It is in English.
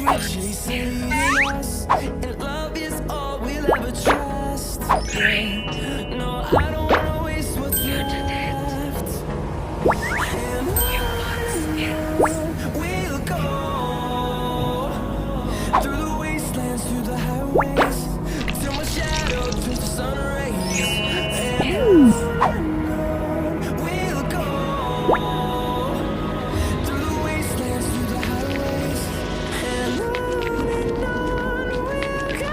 we're chasing us, and love is all we'll ever trust. Yeah. No, I don't wanna waste what's left. And on we'll go through the wastelands, through the highways, till my shadow turns to sun rays. And on we'll go through the wastelands, through the highways, and on we'll go. On we'll go.